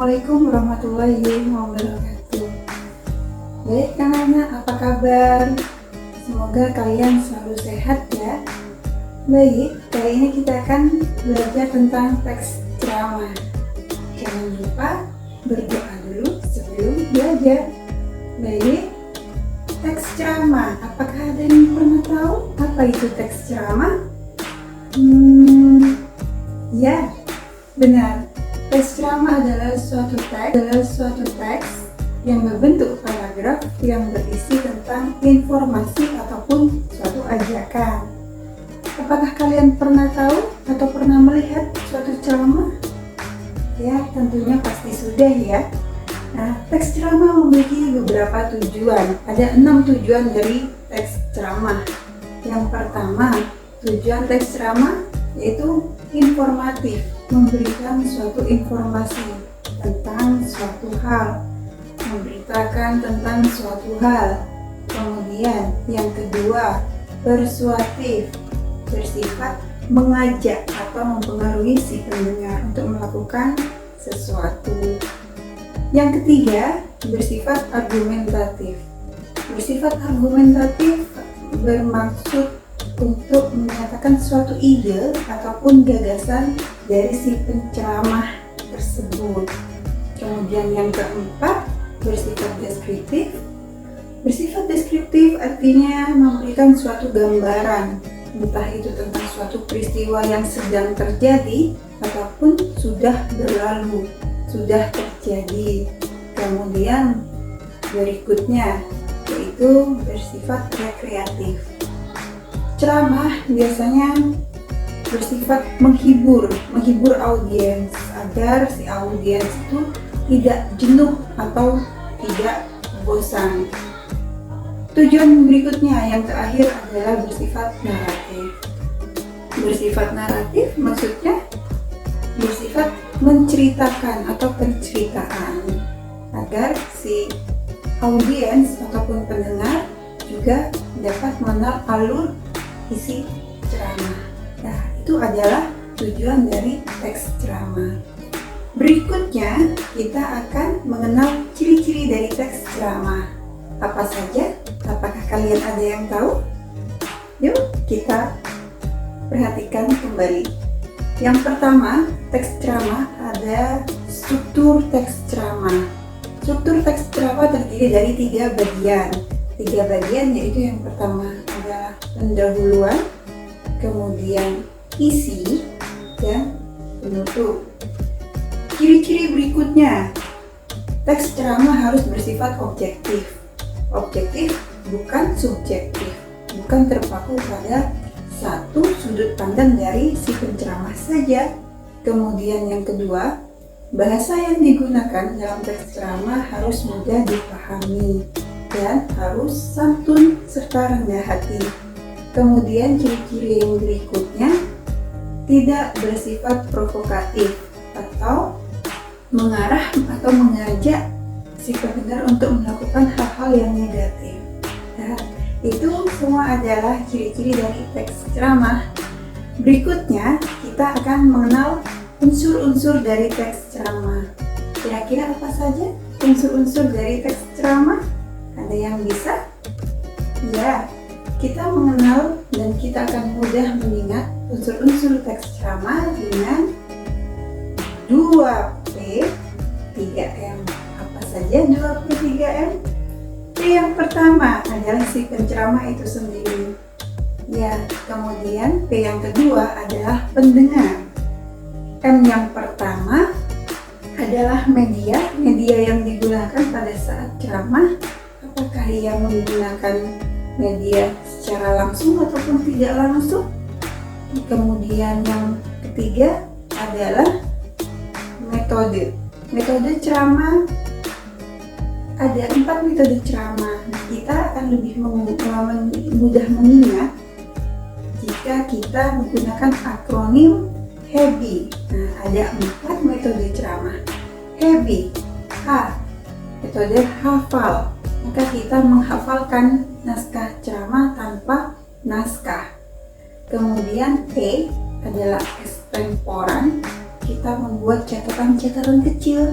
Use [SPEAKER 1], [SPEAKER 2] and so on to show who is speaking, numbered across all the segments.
[SPEAKER 1] Assalamualaikum warahmatullahi wabarakatuh. Baik anak-anak, apa kabar? Semoga kalian selalu sehat ya. Baik, kali ini kita akan belajar tentang teks ceramah. Jangan lupa berdoa dulu sebelum belajar. Baik, teks ceramah. Apakah ada yang pernah tahu apa itu teks ceramah? Ya, benar. Teks ceramah adalah suatu teks yang berbentuk paragraf yang berisi tentang informasi ataupun suatu ajakan. Apakah kalian pernah tahu atau pernah melihat suatu ceramah? Ya, tentunya pasti sudah ya. Nah, teks ceramah memiliki beberapa tujuan. Ada 6 tujuan dari teks ceramah. Yang pertama, tujuan teks ceramah yaitu informatif, memberikan suatu informasi tentang suatu hal, memberitakan tentang suatu hal. Kemudian yang kedua, persuasif, bersifat mengajak atau mempengaruhi si pendengar untuk melakukan sesuatu. Yang ketiga, bersifat argumentatif. Bersifat argumentatif bermaksud untuk menyatakan suatu ide ataupun gagasan dari si penceramah tersebut. Kemudian yang keempat, bersifat deskriptif. Bersifat deskriptif artinya memberikan suatu gambaran, entah itu tentang suatu peristiwa yang sedang terjadi ataupun sudah berlalu, sudah terjadi. Kemudian berikutnya yaitu bersifat rekreatif. Ceramah biasanya bersifat menghibur audiens agar si audiens itu tidak jenuh atau tidak bosan. Tujuan berikutnya yang terakhir adalah bersifat naratif. Bersifat naratif maksudnya bersifat menceritakan atau penceritaan agar si audiens ataupun pendengar juga dapat mengenal alur isi ceramah. Nah, itu adalah tujuan dari teks ceramah. Berikutnya, kita akan mengenal ciri-ciri dari teks ceramah. Apa saja? Apakah kalian ada yang tahu? Yuk, kita perhatikan kembali. Yang pertama, teks ceramah ada struktur teks ceramah. Struktur teks ceramah terdiri dari 3 bagian. 3 bagian yaitu yang pertama adalah pendahuluan, kemudian isi, dan penutup. Ciri-ciri berikutnya, teks ceramah harus bersifat objektif. Objektif bukan subjektif, bukan terpaku pada satu sudut pandang dari si penceramah saja. Kemudian yang kedua, bahasa yang digunakan dalam teks ceramah harus mudah dipahami dan harus santun serta rendah hati. Kemudian ciri-ciri yang berikutnya tidak bersifat provokatif atau mengarah atau mengajak si pendengar untuk melakukan hal-hal yang negatif. Nah, itu semua adalah ciri-ciri dari teks ceramah. Berikutnya kita akan mengenal unsur-unsur dari teks ceramah. Kira-kira apa saja unsur-unsur dari teks ceramah? Ada yang bisa? Ya, kita mengenal dan kita akan mudah mengingat unsur-unsur teks ceramah dengan 2P, 3M. Apa saja 2P, 3M? P yang pertama adalah si penceramah itu sendiri. Ya, kemudian P yang kedua adalah pendengar. M yang pertama adalah media yang digunakan pada saat ceramah. Apakah ia menggunakan media secara langsung ataupun tidak langsung? Kemudian yang ketiga adalah metode. Metode ceramah, ada 4 metode ceramah. Kita akan lebih mudah mengingat jika kita menggunakan akronim HABI. Nah, ada 4 metode ceramah. HABI, H, metode hafal. Maka kita menghafalkan naskah ceramah tanpa naskah. Kemudian E adalah ekstemporan. Kita membuat catatan-catatan kecil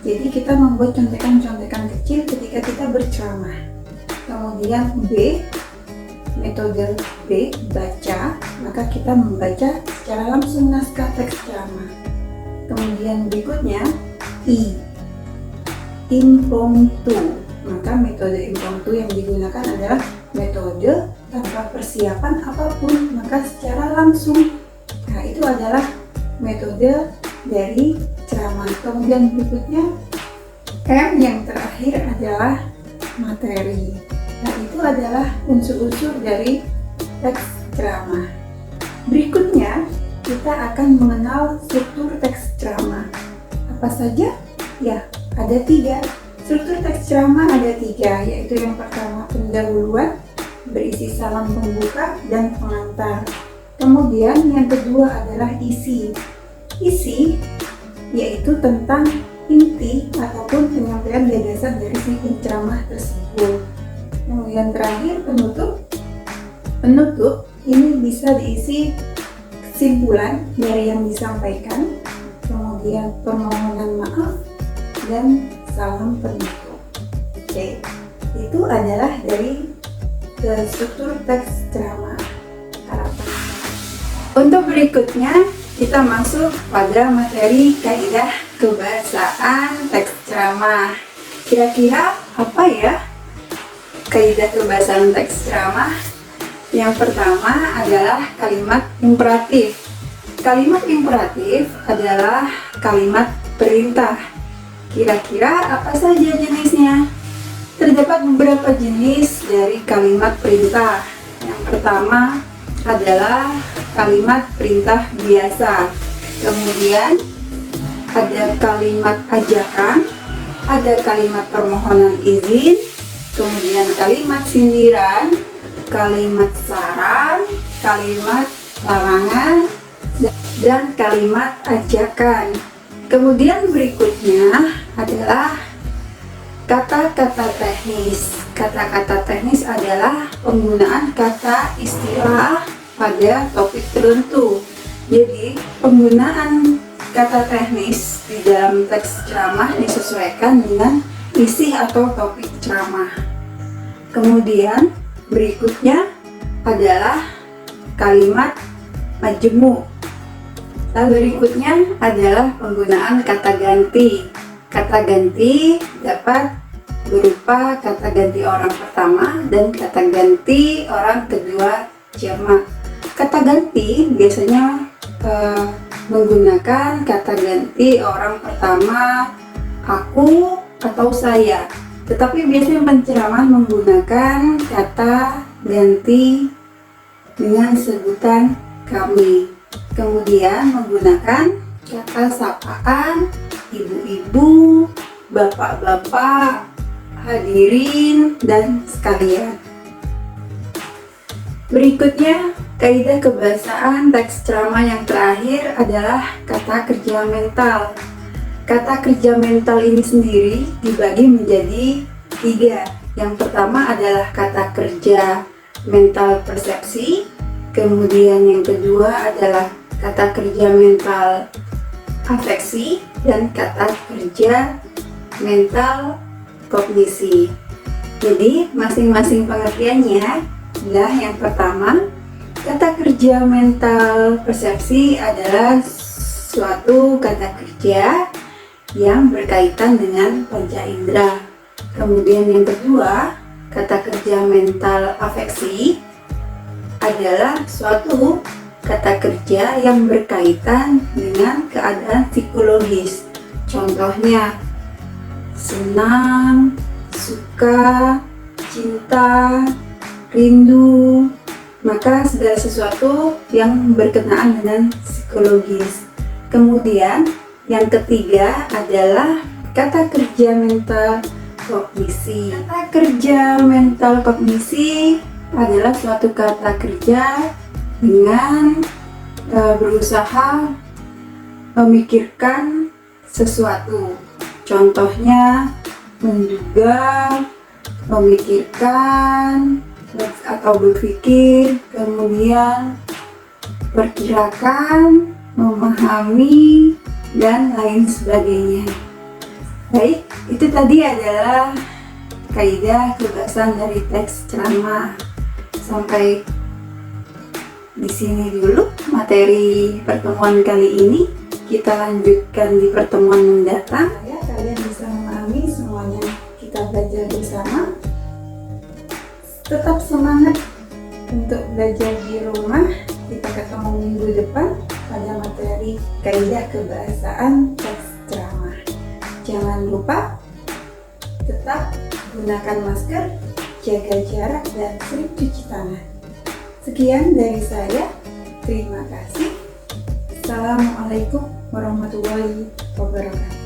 [SPEAKER 1] Jadi kita membuat contekan-contekan kecil ketika kita berceramah. Kemudian B, metode B, baca, maka kita membaca secara langsung naskah teks ceramah. Kemudian berikutnya I, impromptu, maka metode impromptu yang digunakan adalah metode tanpa persiapan apapun, maka secara langsung. Nah, itu adalah metode dari ceramah. Kemudian berikutnya M yang terakhir adalah materi. Nah, itu adalah unsur-unsur dari teks ceramah. Berikutnya kita akan mengenal struktur teks ceramah. Apa saja? Ya, ada 3. Struktur teks ceramah ada 3, yaitu yang pertama pendahuluan, berisi salam pembuka dan pengantar. Kemudian yang kedua adalah isi. Isi yaitu tentang inti ataupun penyampaian gagasan dari si penceramah tersebut. Kemudian terakhir penutup. Penutup ini bisa diisi kesimpulan dari yang disampaikan, kemudian permohonan maaf, dan salam penutup. Oke, itu adalah dari struktur teks ceramah. Untuk berikutnya kita masuk pada materi kaidah kebahasaan teks ceramah. Kira-kira apa ya kaidah kebahasaan teks ceramah? Yang pertama adalah kalimat imperatif. Kalimat imperatif adalah kalimat perintah. Kira-kira apa saja jenisnya? Terdapat beberapa jenis dari kalimat perintah. Yang pertama adalah kalimat perintah biasa. Kemudian ada kalimat ajakan, ada kalimat permohonan izin, kemudian kalimat sindiran, kalimat saran, kalimat larangan, dan kalimat ajakan. Kemudian berikutnya adalah kata-kata teknis. Kata-kata teknis adalah penggunaan kata istilah pada topik tertentu. Jadi, penggunaan kata teknis di dalam teks ceramah disesuaikan dengan isi atau topik ceramah. Kemudian, berikutnya adalah kalimat majemuk. Berikutnya adalah penggunaan kata ganti. Kata ganti dapat berupa kata ganti orang pertama dan kata ganti orang kedua jamak. Kata ganti biasanya menggunakan kata ganti orang pertama aku atau saya. Tetapi biasanya penceramah menggunakan kata ganti dengan sebutan kami. Kemudian menggunakan kata sapaan, ibu-ibu, bapak-bapak, hadirin, dan sekalian. Berikutnya, kaidah kebahasaan teks ceramah yang terakhir adalah kata kerja mental. Kata kerja mental ini sendiri dibagi menjadi 3. Yang pertama adalah kata kerja mental persepsi, kemudian yang kedua adalah kata kerja mental afeksi, dan kata kerja mental kognisi. Jadi masing-masing pengertiannya adalah yang pertama, kata kerja mental persepsi adalah suatu kata kerja yang berkaitan dengan panca indera. Kemudian yang kedua, kata kerja mental afeksi adalah suatu kata kerja yang berkaitan dengan keadaan psikologis. Contohnya, senang, suka, cinta, rindu, maka segala sesuatu yang berkenaan dengan psikologis. Kemudian yang ketiga adalah kata kerja mental kognisi. Kata kerja mental kognisi adalah suatu kata kerja dengan berusaha memikirkan sesuatu. Contohnya menduga, memikirkan, atau berpikir, kemudian perkirakan, memahami, dan lain sebagainya. Baik, itu tadi adalah kaidah kebahasan dari teks ceramah. Sampai di sini dulu materi pertemuan kali ini. Kita lanjutkan di pertemuan mendatang. Ya, kalian bisa memahami semuanya. Kita belajar bersama. Tetap semangat untuk belajar di rumah. Kita ketemu minggu depan pada materi kaidah kebahasaan teks ceramah. Jangan lupa tetap gunakan masker, jaga jarak, dan sering cuci tangan. Sekian dari saya. Terima kasih. Assalamualaikum warahmatullahi wabarakatuh.